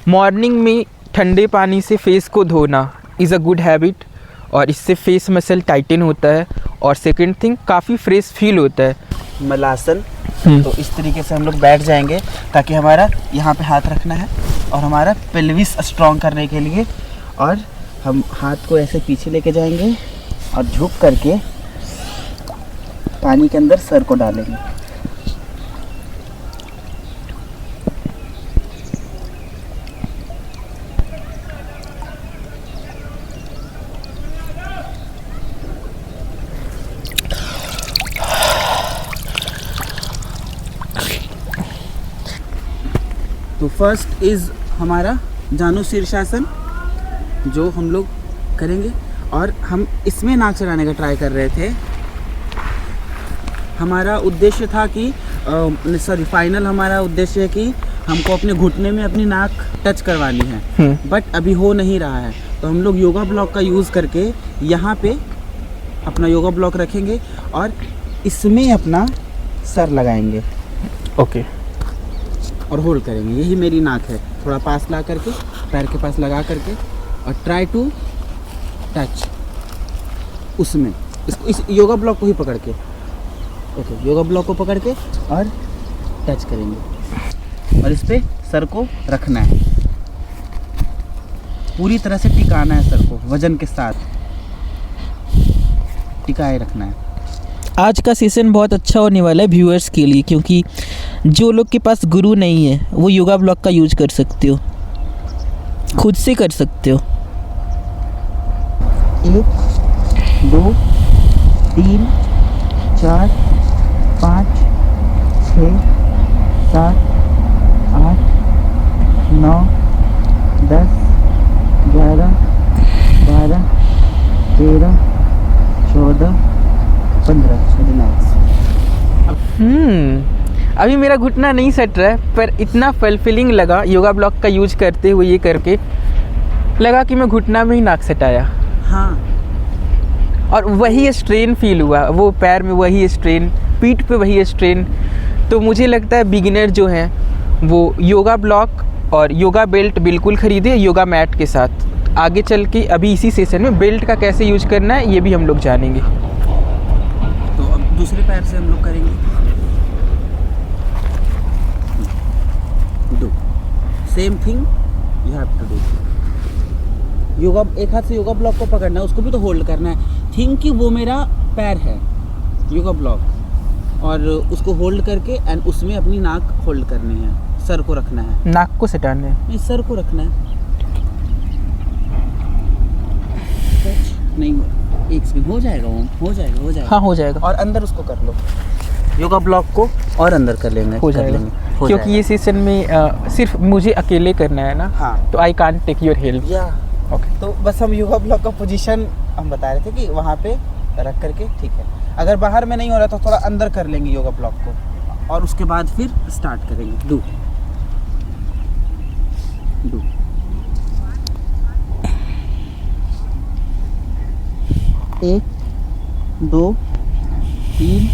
Morning में ठंडे पानी से फेस को धोना इज़ अ गुड हैबिट और इससे फेस मसल टाइटन होता है। और सेकंड थिंग, काफ़ी फ्रेश फील होता है। मलासन, तो इस तरीके से हम लोग बैठ जाएंगे ताकि हमारा यहाँ पे हाथ रखना है और हमारा पेल्विस स्ट्रॉन्ग करने के लिए, और हम हाथ को ऐसे पीछे लेके जाएंगे और झुक करके पानी के अंदर सर को डालेंगे। तो फर्स्ट इज़ हमारा जानु शीर्षासन जो हम लोग करेंगे, और हम इसमें नाक चढ़ाने का ट्राई कर रहे थे। हमारा उद्देश्य था कि फाइनल हमारा उद्देश्य है कि हमको अपने घुटने में अपनी नाक टच करवानी है, बट अभी हो नहीं रहा है। तो हम लोग योगा ब्लॉक का यूज़ करके यहाँ पे अपना योगा ब्लॉक रखेंगे और इसमें अपना सर लगाएंगे। ओके। और होल्ड करेंगे। यही मेरी नाक है, थोड़ा पास ला करके पैर के पास लगा करके और ट्राई टू टच उसमें, इसको इस योगा ब्लॉक को ही पकड़ के, ओके, योगा ब्लॉक को पकड़ के और टच करेंगे और इस पे सर को रखना है, पूरी तरह से टिकाना है सर को, वजन के साथ टिकाए रखना है। आज का सेशन बहुत अच्छा होने वाला है व्यूअर्स के लिए, क्योंकि जो लोग के पास गुरु नहीं है वो योगा ब्लॉक का यूज कर सकते हो, खुद से कर सकते हो। 1 2 3 4 5 6 7 8 9 10 11 12 13 14 15 अभी मेरा घुटना नहीं सट रहा है, पर इतना फुलफिलिंग लगा योगा ब्लॉक का यूज करते हुए, ये करके लगा कि मैं घुटना में ही नाक सटाया। हाँ, और वही स्ट्रेन फील हुआ, वो पैर में वही स्ट्रेन, पीठ पे वही स्ट्रेन। तो मुझे लगता है बिगिनर जो हैं वो योगा ब्लॉक और योगा बेल्ट बिल्कुल ख़रीदे योगा मैट के साथ। आगे चल के अभी इसी सेशन में बेल्ट का कैसे यूज करना है ये भी हम लोग जानेंगे। तो अब दूसरे पैर से हम लोग करेंगे। Do same thing you have to do. Yoga, एक हाथ से योगा ब्लॉक को पकड़ना है, उसको भी तो होल्ड करना है। थिंक कि वो मेरा पैर है योगा ब्लॉक, और उसको होल्ड करके एंड उसमें अपनी नाक होल्ड करनी है, सर को रखना है, नाक को सटाना है, नहीं सर को रखना है। नहीं, एक सेकंड, हो जाएगा वो, हो जाएगा। हाँ हो जाएगा। और अंदर उसको कर लो, योगा ब्लॉक को और अंदर कर लेंगे, हो जाएगा, क्योंकि ये सेशन में सिर्फ मुझे अकेले करना है ना। हाँ, तो I can't take your help. या ओके। तो बस हम योगा ब्लॉक का पोजीशन हम बता रहे थे कि वहाँ पे रख करके, ठीक है। अगर बाहर में नहीं हो रहा तो थोड़ा अंदर कर लेंगे योगा ब्लॉक को, और उसके बाद फिर स्टार्ट करेंगे। डू 1 2 3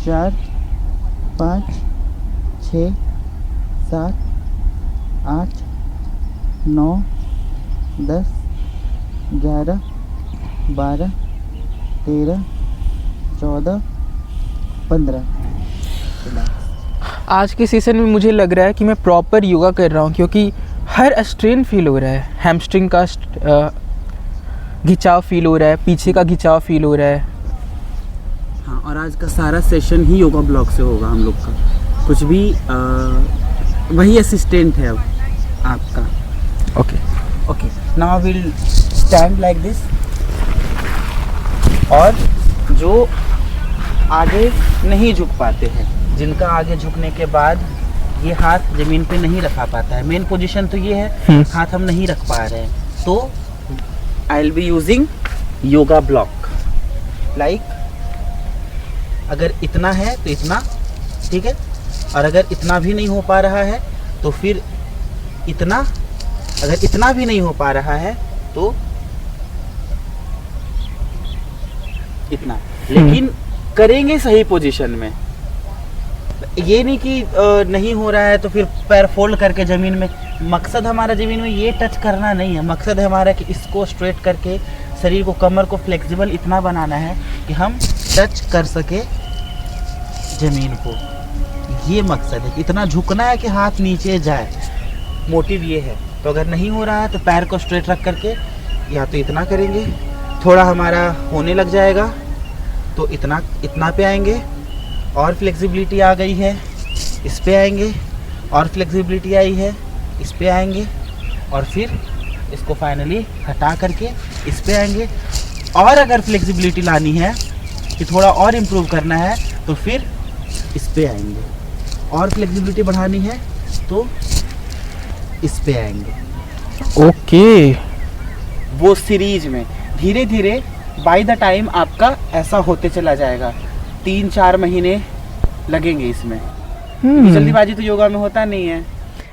4 5 6 7 8 9 10 11 12 13 14 15। आज के सेशन में मुझे लग रहा है कि मैं प्रॉपर योगा कर रहा हूँ, क्योंकि हर स्ट्रेन फील हो रहा है, हैमस्ट्रिंग का घिंचाव फील हो रहा है, पीछे का घिंचाव फील हो रहा है। हाँ, और आज का सारा सेशन ही योगा ब्लॉक से होगा हम लोग का, कुछ भी वही असिस्टेंट है अब आपका। Okay, now will stand like this. और जो आगे नहीं झुक पाते हैं, जिनका आगे झुकने के बाद ये हाथ ज़मीन पे नहीं रखा पाता है, मेन पोजीशन तो ये है, हाथ हम नहीं रख पा रहे हैं, तो I will be using yoga block. Like अगर इतना है तो इतना, ठीक है, और अगर इतना भी नहीं हो पा रहा है तो फिर इतना, अगर इतना भी नहीं हो पा रहा है तो इतना, लेकिन करेंगे सही पोजीशन में। ये नहीं कि नहीं हो रहा है तो फिर पैर फोल्ड करके ज़मीन में मकसद हमारा ज़मीन में ये टच करना नहीं है, मकसद है हमारा कि इसको स्ट्रेट करके शरीर को, कमर को फ्लेक्सिबल इतना बनाना है कि हम टच कर सके ज़मीन को। ये मकसद है, इतना झुकना है कि हाथ नीचे जाए, मोटिव ये है। तो अगर नहीं हो रहा है तो पैर को स्ट्रेट रख करके या तो इतना करेंगे, थोड़ा हमारा होने लग जाएगा तो इतना पे आएंगे, और फ्लेक्सिबिलिटी आ गई है इस पे आएंगे, और फ्लेक्सिबिलिटी आई है इस पे आएंगे, और फिर इसको फाइनली हटा करके इस पे आएंगे। और अगर फ्लेक्सिबिलिटी लानी है कि थोड़ा और इम्प्रूव करना है तो फिर इस पे आएंगे, और फ्लेक्सिबिलिटी बढ़ानी है तो इस पे आएंगे। ओके। वो सीरीज में धीरे धीरे बाय द टाइम आपका ऐसा होते चला जाएगा। 3-4 महीने लगेंगे इसमें। जल्दीबाजी तो योगा में होता नहीं है।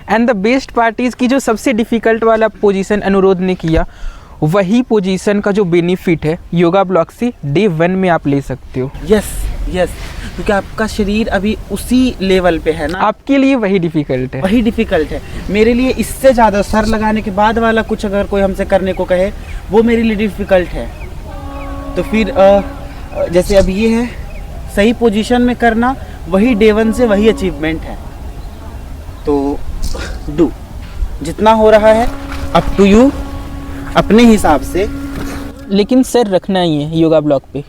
And the best part is कि जो सबसे डिफिकल्ट वाला पोजीशन अनुरोध ने किया, वही पोजीशन का जो बेनिफिट है योगा ब्लॉक से डे 1 में आप ले सकते हो। यस, क्योंकि आपका शरीर अभी उसी लेवल पे है ना, आपके लिए वही डिफिकल्ट है। वही डिफिकल्ट है। मेरे लिए इससे ज़्यादा सर लगाने के बाद वाला कुछ अगर कोई हमसे करने को कहे, वो मेरे लिए डिफिकल्ट है। तो फिर जैसे अब ये है, सही पोजीशन में करना, वही डे 1 से वही अचीवमेंट है। तो डू, जितना हो रहा है अप टू यू, अपने हिसाब से। लेकिन सर रखना ही है योगा ब्लॉक पे।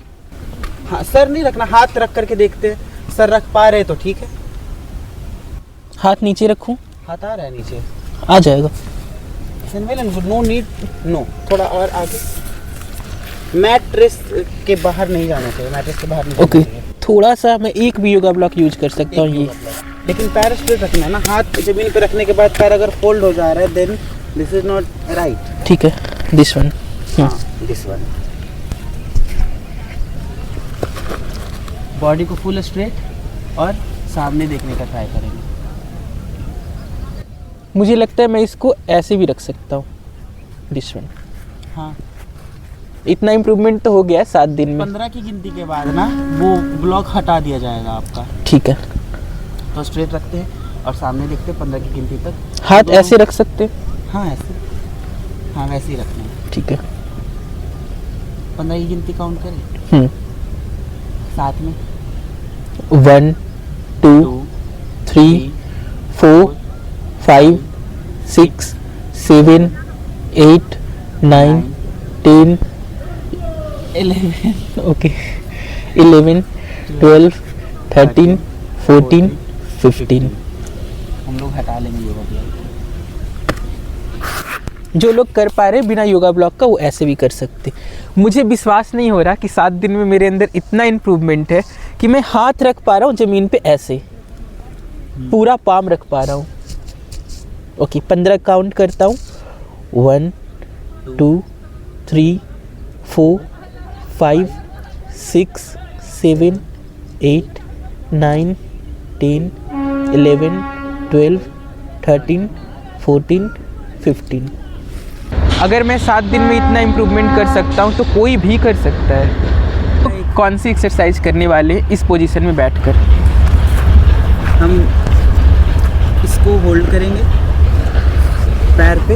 हाँ, सर नहीं रखना, हाथ रख करके देखते हैं। सर रख पा रहे तो ठीक है। हाथ नीचे रखूं? हाथ आ रहा है नीचे, आ जाएगा। नो नीड, नो, थोड़ा और आगे। मैट्रेस के बाहर नहीं जाना चाहिए, मैट्रेस के बाहर नहीं ओके, जाना चाहिए। थोड़ा सा मैं एक भी योगा ब्लॉक यूज कर सकता हूँ ये। लेकिन पैर स्ट्रेट रखना है ना। हाथ जमीन पे रखने के बाद पैर अगर फोल्ड हो जा रहा है, then this is not right. ठीक है, दिस वन। हाँ, दिस वन। बॉडी को फुल स्ट्रेट और सामने देखने का ट्राई करेंगे। मुझे लगता है मैं इसको ऐसे भी रख सकता हूँ, दिस वन। हाँ, इतना इम्प्रूवमेंट तो हो गया है 7 दिन में। 15 की गिनती के बाद ना वो ब्लॉक हटा दिया जाएगा आपका। ठीक है, तो स्ट्रेट रखते हैं और सामने देखते हैं 15 की गिनती तक। हाथ ऐसे रख सकते हैं? हाँ, ऐसे। हाँ, वैसे ही रखना है। ठीक है, 15 की गिनती काउंट करें साथ में। 1 2 3 4 5 6 7 8 9 10 11 ओके 11 12 13 14 15। हम लोग हटा लेंगे योगा ब्लॉक। जो लोग कर पा रहे बिना योगा ब्लॉक का, वो ऐसे भी कर सकते। मुझे विश्वास नहीं हो रहा कि 7 दिन में मेरे अंदर इतना इम्प्रूवमेंट है कि मैं हाथ रख पा रहा हूँ ज़मीन पे ऐसे, पूरा पाम रख पा रहा हूँ। ओके, 15 काउंट करता हूँ। 1 2 3 4 5 6 7 8 9 10 11 12 13 14 15। अगर मैं 7 दिन में इतना इम्प्रूवमेंट कर सकता हूँ तो कोई भी कर सकता है। तो कौन सी एक्सरसाइज करने वाले हैं इस पोजीशन में बैठकर? हम इसको होल्ड करेंगे पैर पे,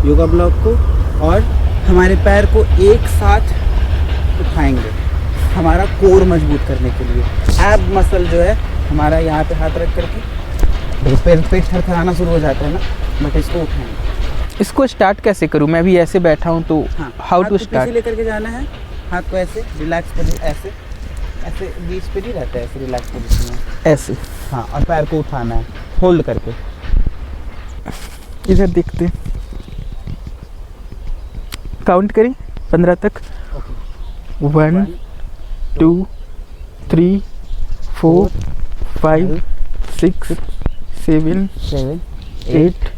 योगा ब्लॉक को, और हमारे पैर को एक साथ उठाएंगे हमारा कोर मजबूत करने के लिए। एब मसल जो है हमारा, यहाँ पे हाथ रख करके पेट थरथराना शुरू हो जाता है ना, बट इसको उठाएंगे। इसको स्टार्ट कैसे करूँ? मैं भी ऐसे बैठा हूँ तो हाँ, हाउ हाथ टू को पीछे स्टार्ट? लेकर के जाना है। हाथ को ऐसे रिलैक्स पोजीशन, ऐसे ऐसे बीच पे नहीं रहता है, ऐसे रिलैक्स पोजीशन में ऐसे। हाँ, और पैर को उठाना है होल्ड करके। इधर देखते हैं, काउंट करें 15 तक। 1 2 3 4 5 6 7 8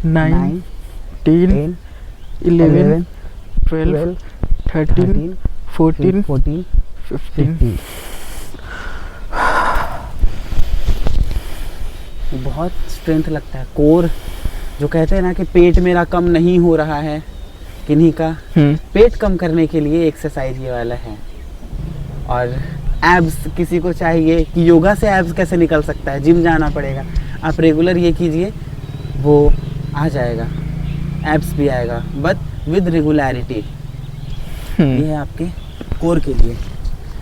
9 10 11 12 13 14 15। बहुत स्ट्रेंथ लगता है। कोर जो कहते हैं ना कि पेट मेरा कम नहीं हो रहा है, किन्हीं का पेट कम करने के लिए एक्सरसाइज ये वाला है। और एब्स किसी को चाहिए कि योगा से एब्स कैसे निकल सकता है, जिम जाना पड़ेगा। आप रेगुलर ये कीजिए, वो आ जाएगा, एब्स भी आएगा, बट विद रेगुलरिटी। ये है आपके कोर के लिए।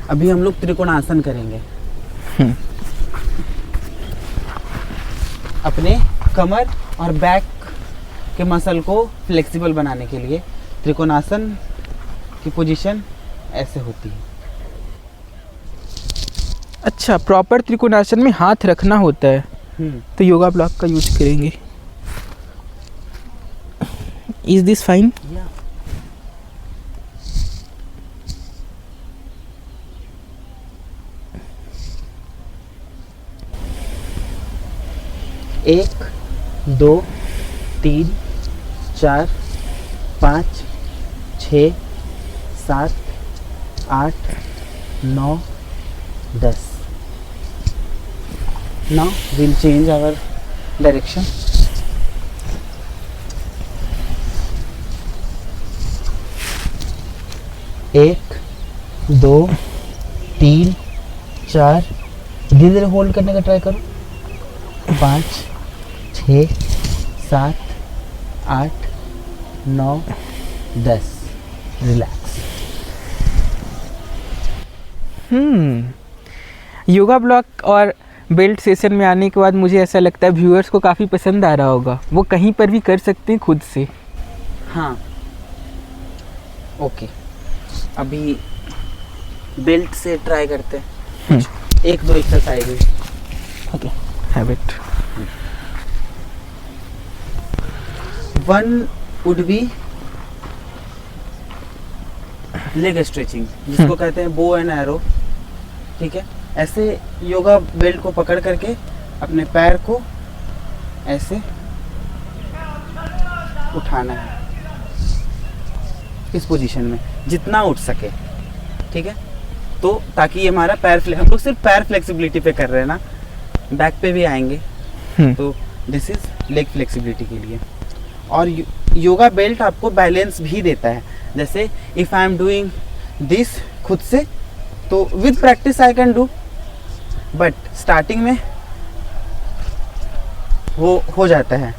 अभी हम लोग त्रिकोणासन करेंगे। अपने कमर और बैक के मसल को फ्लेक्सिबल बनाने के लिए त्रिकोणासन की पोजीशन ऐसे होती है। अच्छा, प्रॉपर त्रिकोणासन में हाथ रखना होता है, तो योगा ब्लॉक का यूज करेंगे। Is this fine? एक, 2, 3, 4, 5, 6, 7, 8, 9, 10. Now we'll change our direction. एक, 2, 3, 4, धीरे धीरे होल्ड करने का ट्राई करो। 5, 6, 7, 8, 9, 10. रिलैक्स। योगा ब्लॉक और बेल्ट सेशन में आने के बाद मुझे ऐसा लगता है व्यूअर्स को काफ़ी पसंद आ रहा होगा। वो कहीं पर भी कर सकते हैं खुद से। हाँ, ओके। अभी बेल्ट से ट्राई करते हैं। 1-2 exercise. Okay, have it. 1 would be leg stretching, जिसको कहते हैं बो एंड एरो। ठीक है, ऐसे योगा बेल्ट को पकड़ करके अपने पैर को ऐसे उठाना है इस पोजीशन में, जितना उठ सके। ठीक है, तो ताकि ये हमारा पैर हम लोग सिर्फ पैर फ्लेक्सिबिलिटी पे कर रहे हैं ना, बैक पे भी आएंगे। तो दिस इज लेग फ्लेक्सिबिलिटी के लिए। और योगा बेल्ट आपको बैलेंस भी देता है। जैसे if I am doing this खुद से, तो with practice I can do, but starting में वो हो जाता है।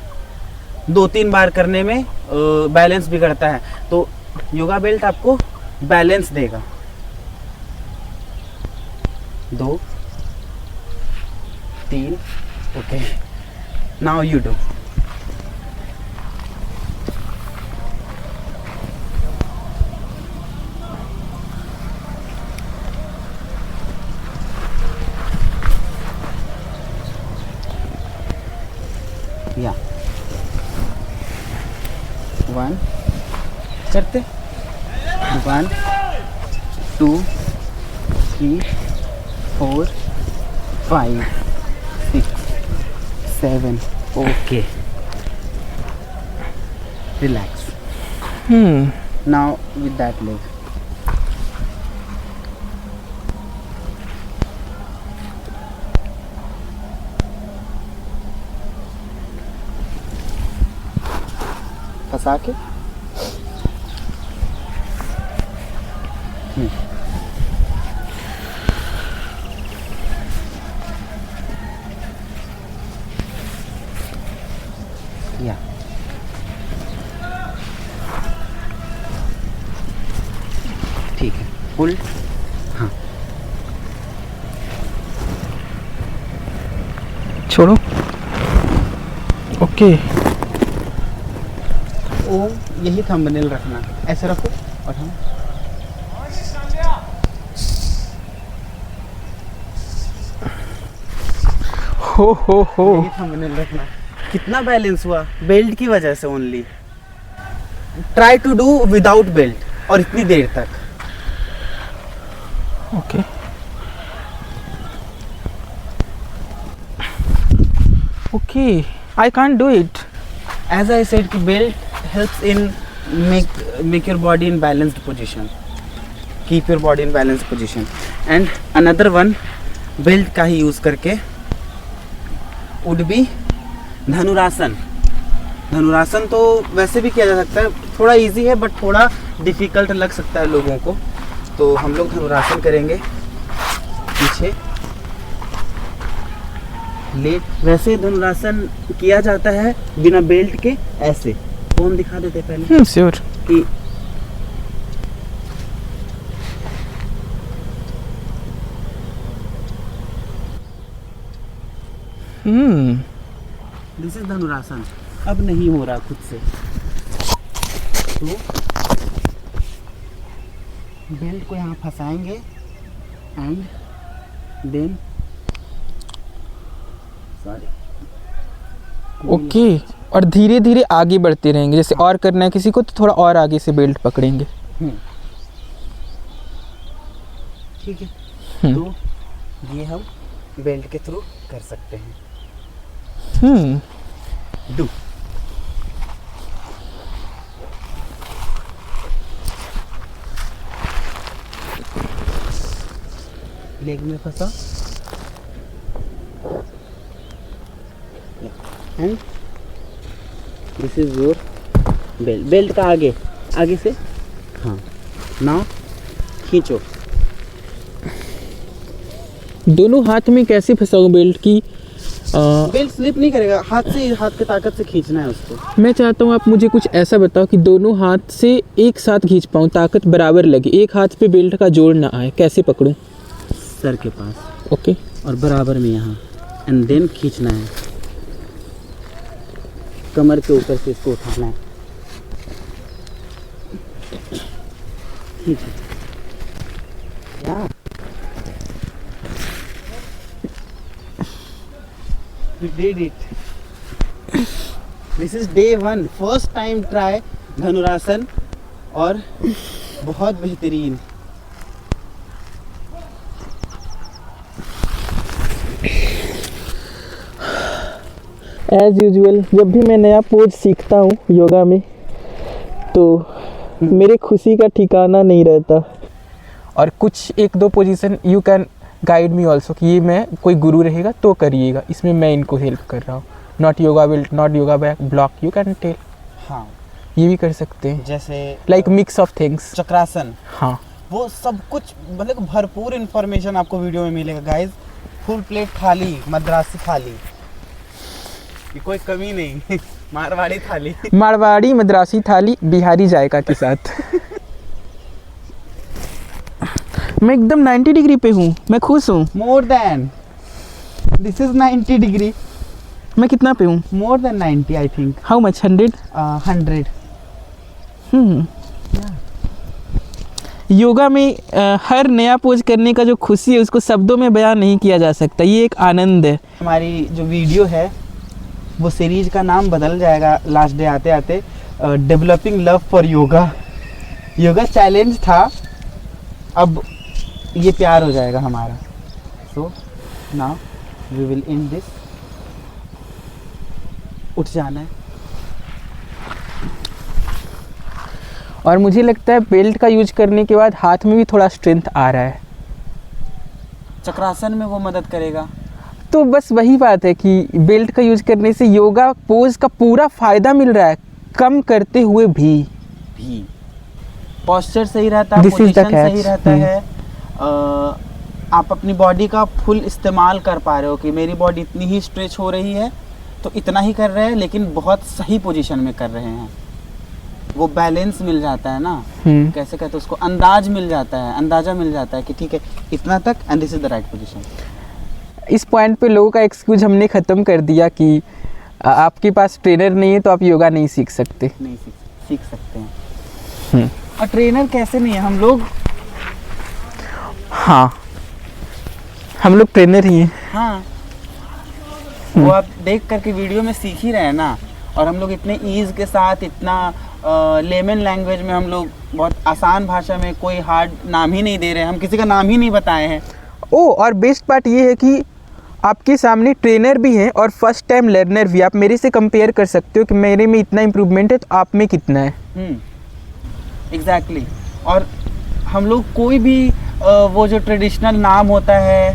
2-3 बार करने में बैलेंस बिगड़ता है, तो योगा बेल्ट आपको बैलेंस देगा। 2, 3, ओके, नाउ यू डू। या 1 करते, 1, 2, 3, 4, 5, 6, 7, okay, relax. Now with that leg. फंसा के या ठीक है, पुल। हाँ, छोड़ो। ओके, ओम यही थंबनेल रखना, ऐसे रखो और हम हो यही थंबनेल रखना। कितना बैलेंस हुआ बेल्ट की वजह से only. Try to do without belt और इतनी देर तक। Okay, okay, I can't do it. As I said, कि belt helps in make your body in balanced position, keep your body in balanced position. And another one, belt का ही use करके would be धनुरासन। धनुरासन तो वैसे भी किया जा सकता है, थोड़ा इजी है बट थोड़ा डिफिकल्ट लग सकता है लोगों को। तो हम लोग धनुरासन करेंगे। पीछे लेट वैसे धनुरासन किया जाता है बिना बेल्ट के, ऐसे फोन दिखा देते पहले श्योर। कि दिस इज धनुरासन। अब नहीं हो रहा खुद से, तो बेल्ट को यहाँ फंसाएंगे एंड देन सॉरी ओके, और धीरे धीरे आगे बढ़ते रहेंगे। जैसे और करना है किसी को तो थोड़ा और आगे से बेल्ट पकड़ेंगे। ठीक है। तो ये हम बेल्ट के थ्रू कर सकते हैं। डू लेग में फंसा and this is your belt. Belt का आगे आगे से, हाँ नाउ खींचो। दोनों हाथ में कैसे फंसाऊं बेल्ट की? बेल्ट स्लिप नहीं करेगा, हाथ से, हाथ की ताकत से खींचना है उसको। मैं चाहता हूँ आप मुझे कुछ ऐसा बताओ कि दोनों हाथ से एक साथ खींच पाऊँ, ताकत बराबर लगे, एक हाथ पे बेल्ट का जोड़ ना आए। कैसे पकड़ूं? सर के पास, ओके, और बराबर में यहाँ, एंड देन खींचना है। कमर के ऊपर से इसको उठाना है। खींचो। We did it. This is day 1, first time try धनुरासन, और बहुत बेहतरीन। एज यूजुअल जब भी मैं नया पोज सीखता हूँ योगा में तो मेरे खुशी का ठिकाना नहीं रहता। और कुछ एक दो position you can guide me also कि ये मैं कोई गुरु रहेगा तो करिएगा, इसमें मैं इनको हेल्प कर रहा हूँ। Not yoga belt, not yoga back block, you can tell. हाँ, ये भी कर सकते हैं, जैसे like mix of things. Chakrasana, हाँ, वो सब कुछ, मतलब भरपूर इन्फॉर्मेशन आपको वीडियो में मिलेगा गाइज। फुल प्लेट थाली, मद्रासी थाली, ये कोई कमी नहीं। मारवाड़ी थाली, मारवाड़ी मद्रासी थाली बिहारी जायका के साथ। मैं एकदम 90 डिग्री पे हूँ, मैं खुश हूँ। More than this is 90 degree. मैं कितना पे हूँ? More than 90 I think. How much? 100? 100। Yoga में हर नया पोज करने का जो खुशी है उसको शब्दों में बयान नहीं किया जा सकता, ये एक आनंद है। हमारी जो वीडियो है वो सीरीज का नाम बदल जाएगा लास्ट डे आते आते, developing love for yoga. Yoga challenge था, अब ये प्यार हो जाएगा हमारा। So now we will end this. उठ जाना है। और मुझे लगता है बेल्ट का यूज करने के बाद हाथ में भी थोड़ा स्ट्रेंथ आ रहा है। चक्रासन में वो मदद करेगा। तो बस वही बात है कि बेल्ट का यूज करने से योगा पोज का पूरा फायदा मिल रहा है, कम करते हुए भी पोस्चर सही रहता है, This is the position catch. सही रहता है। आप अपनी बॉडी का फुल इस्तेमाल कर पा रहे हो कि मेरी बॉडी इतनी ही स्ट्रेच हो रही है तो इतना ही कर रहे हैं, लेकिन बहुत सही पोजीशन में कर रहे हैं। वो बैलेंस मिल जाता है ना, कैसे कहते हैं उसको, अंदाज मिल जाता है, अंदाजा मिल जाता है कि ठीक है इतना तक and this is the right position. इस पॉइंट पे लोगों का एक्सक्यूज हमने ख़त्म कर दिया कि आपके पास ट्रेनर नहीं है तो आप योगा नहीं सीख सकते। नहीं सीख सकते हैं। और ट्रेनर कैसे नहीं है, हम लोग। हाँ, हम लोग ट्रेनर ही हैं। हाँ, वो आप देख करके वीडियो में सीख ही रहे हैं ना। और हम लोग इतने ईज के साथ, इतना लेमन लैंग्वेज में, हम लोग बहुत आसान भाषा में, कोई हार्ड नाम ही नहीं दे रहे हैं, हम किसी का नाम ही नहीं बताए हैं। और बेस्ट पार्ट ये है कि आपके सामने ट्रेनर भी हैं और फर्स्ट टाइम लर्नर भी। आप मेरे से कंपेयर कर सकते हो कि मेरे में इतना इम्प्रूवमेंट है तो आप में कितना है। एग्जैक्टली। और हम लोग कोई भी वो जो ट्रेडिशनल नाम होता है,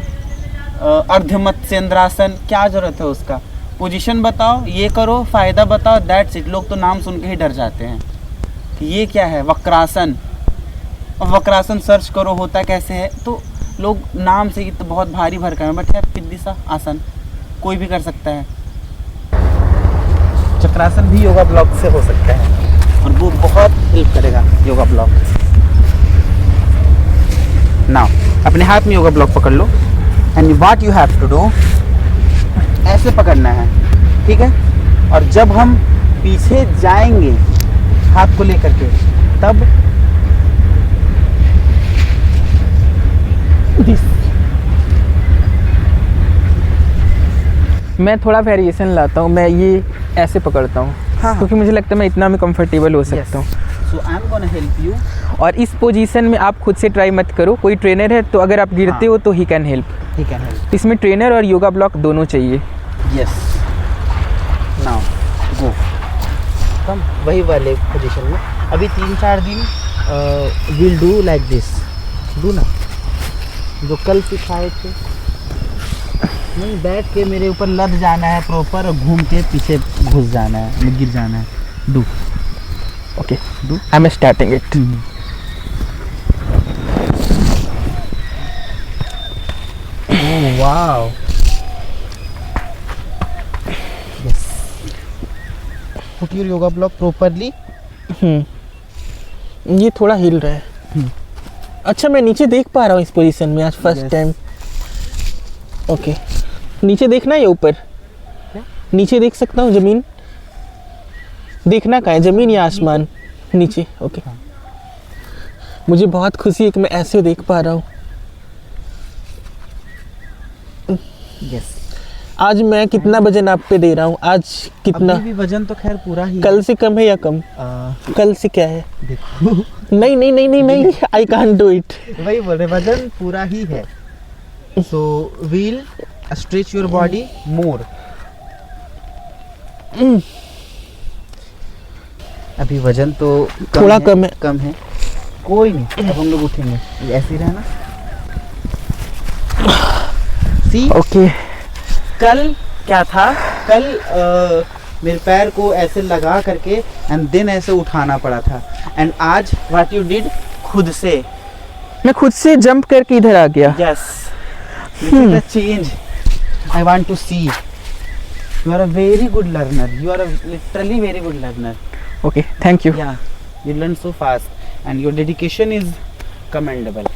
अर्धमत्स्येंद्रासन, क्या ज़रूरत है उसका? पोजीशन बताओ, ये करो, फ़ायदा बताओ, दैट्स इट। लोग तो नाम सुन के ही डर जाते हैं कि ये क्या है, वक्रासन। और वक्रासन सर्च करो होता कैसे है, तो लोग नाम से ही तो बहुत भारी भरकम है, बट है पिद्दिसा आसन। कोई भी कर सकता है। चक्रासन भी योगा ब्लॉक से हो सकता है और वो बहुत हेल्प करेगा योगा ब्लॉक। नाउ अपने हाथ में योगा ब्लॉक पकड़ लो and what you have to do, ऐसे पकड़ना है, ठीक है। और जब हम पीछे जाएंगे हाथ को लेकर के, तब मैं थोड़ा वेरिएशन लाता हूँ, मैं ये ऐसे पकड़ता हूँ हाँ। क्योंकि मुझे लगता है मैं इतना में कंफर्टेबल हो सकता हूँ। So I am gonna help you. और इस पोजीशन में आप खुद से ट्राई मत करो, कोई ट्रेनर है तो अगर आप गिरते हाँ। हो तो ही कैन हेल्प। ठीक है हेल्प। इसमें ट्रेनर और योगा ब्लॉक दोनों चाहिए। यस, नाउ गो, कम वही वाले पोजीशन में। अभी 3-4 दिन will do like this, do ना जो कल सिखाए थे। नहीं, बैठ के मेरे ऊपर लद जाना है प्रॉपर और घूम के पीछे घुस जाना है, गिर जाना है। Do, okay do. I am starting it. Wow, yes, put your yoga block properly. ये थोड़ा हिल रहा है। अच्छा, मैं नीचे देख पा रहा हूँ इस पोजीशन में आज फर्स्ट Yes. टाइम। ओके, नीचे देखना है या ऊपर? नीचे देख सकता हूँ? जमीन देखना कहाँ है, जमीन या आसमान? नीचे, ओके। मुझे बहुत खुशी है कि मैं ऐसे देख पा रहा हूँ। यस, आज मैं कितना वजन आप पे दे रहा हूँ? आज कितना? अभी भी वजन तो खैर पूरा ही कल से कम है या कम? कल से क्या है? देखो नहीं नहीं नहीं नहीं नहीं, आई कांट डू इट। वही बोल रहे, वजन पूरा ही है। So we'll stretch your body more. अभी वजन तो थोड़ा कम है। कम है, कोई नहीं, अब हम लोग उठेंगे, ऐसे ही रहना। सी, ओके कल क्या था, कल मेरे पैर को ऐसे लगा करके एंड देन ऐसे उठाना पड़ा था, एंड आज व्हाट यू डिड, खुद से। मैं खुद से जंप करके इधर आ गया। Yes, this is the change I want to see. You are a very good learner. You are a literally very good learner. Okay thank you. Yeah, you learn so fast and your dedication is commendable.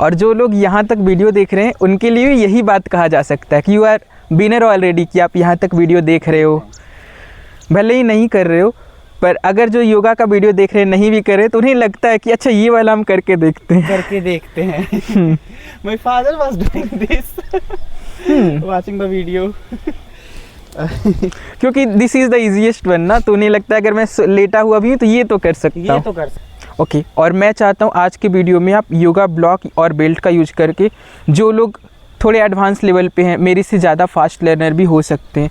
और जो लोग यहाँ तक video देख रहे हैं उनके लिए भी यही बात कहा जा सकता है कि यू आर विनर ऑलरेडी, कि आप यहाँ तक वीडियो देख रहे हो, भले ही नहीं कर रहे हो, पर अगर जो योगा का वीडियो देख रहे हैं नहीं भी करे तो उन्हें लगता है कि अच्छा ये वाला हम करके देखते हैं। करके देखते हैं। My father was doing this, watching the video. क्योंकि this is the easiest one ना, तो उन्हें लगता है अगर मैं लेटा हुआ भी हूँ तो ये तो कर सकता ये हूँ। तो कर सकते। ओके और मैं चाहता हूँ आज के वीडियो में आप योगा ब्लॉक और बेल्ट का यूज करके, जो लोग थोड़े एडवांस लेवल पे हैं, मेरे से ज़्यादा फास्ट लर्नर भी हो सकते हैं,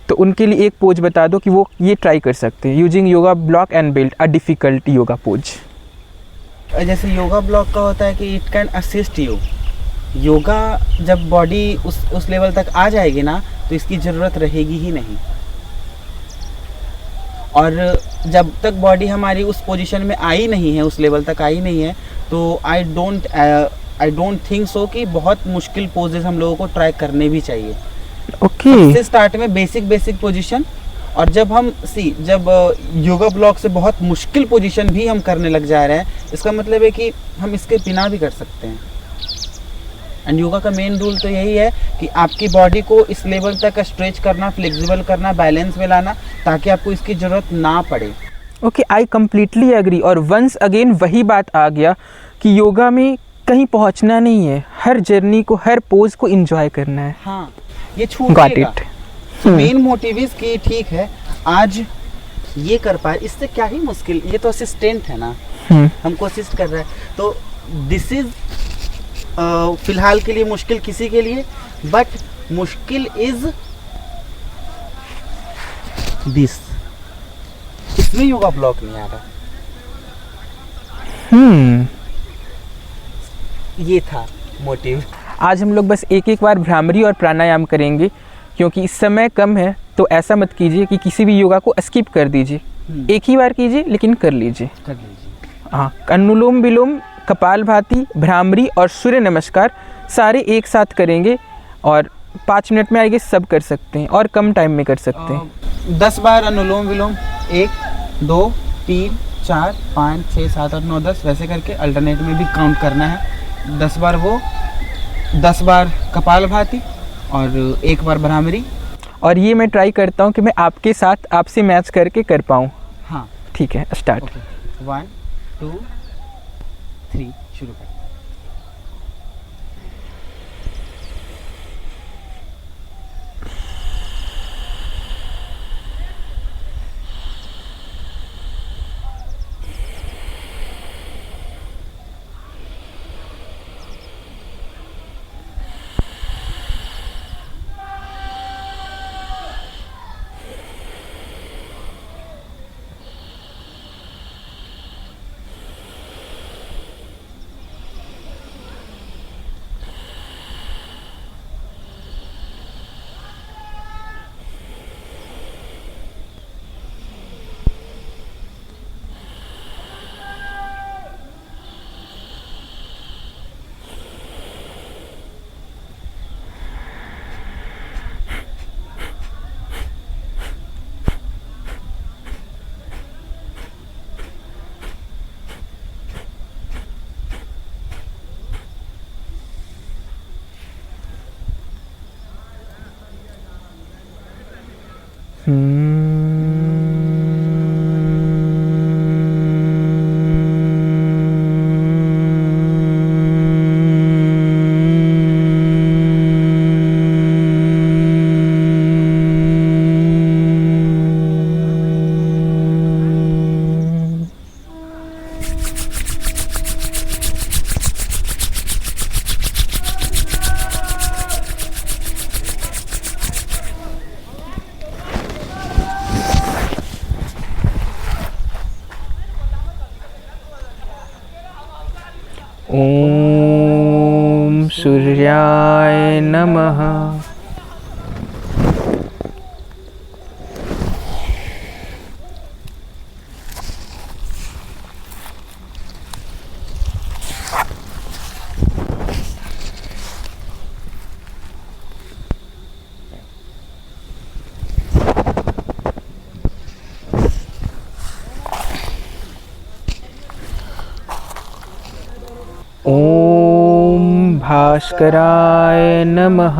तो उनके लिए एक पोज बता दो कि वो ये ट्राई कर सकते हैं using yoga block and belt, a difficult yoga pose. जैसे योगा ब्लॉक का होता है कि it can assist you. Yoga जब बॉडी उस लेवल तक आ जाएगी ना, तो इसकी ज़रूरत रहेगी ही नहीं। और जब तक बॉडी हमारी उस पोजीशन में आई नहीं है, उस लेवल तक आई नहीं है, तो आई डोंट थिंक सो कि बहुत मुश्किल पोजेस हम लोगों को ट्राई करने भी चाहिए। ओके सबसे स्टार्ट में बेसिक पोजीशन, और जब हम जब योगा ब्लॉक से बहुत मुश्किल पोजीशन भी हम करने लग जा रहे हैं, इसका मतलब है कि हम इसके बिना भी कर सकते हैं। एंड योगा का मेन रूल तो यही है कि आपकी बॉडी को इस लेवल तक स्ट्रेच करना, फ्लेक्सिबल करना, बैलेंस में लाना, ताकि आपको इसकी ज़रूरत ना पड़े। Okay I completely agree. और वंस अगेन वही बात आ गया कि योगा में कहीं पहुंचना नहीं है, हर जर्नी को, हर पोज को एंजॉय करना है। हाँ, ये छूट Got जाएगा। it. मेन मोटिव इज कि ठीक है आज ये कर पाए, इससे क्या ही मुश्किल, ये तो असिस्टेंट है ना, हमको असिस्ट कर रहा है। तो दिस इज फिलहाल के लिए मुश्किल किसी के लिए, बट मुश्किल इज दिस, इसमें योगा ब्लॉक नहीं आ रहा। ये था मोटिव। आज हम लोग बस एक एक बार भ्रामरी और प्राणायाम करेंगे, क्योंकि इस समय कम है, तो ऐसा मत कीजिए कि किसी भी योगा को स्किप कर दीजिए, एक ही बार कीजिए लेकिन कर लीजिए। हाँ, अनुलोम विलोम, कपालभाति, भ्रामरी और सूर्य नमस्कार सारे एक साथ करेंगे, और 5 मिनट में आई गेस सब कर सकते हैं और कम टाइम में कर सकते हैं। 10 बार अनुलोम विलोम, 1 2 3 4 5 6 7 8 9 10 वैसे करके अल्टरनेट में भी काउंट करना है। 10 बार वो, 10 बार कपालभाति और 1 बार भ्रामरी। और ये मैं ट्राई करता हूँ कि मैं आपके साथ आपसे मैच करके कर पाऊँ। हाँ ठीक है, स्टार्ट। ओके 1 2 3 शुरू कर। ओम सूर्याय नमः। ओम भास्कराय नमः।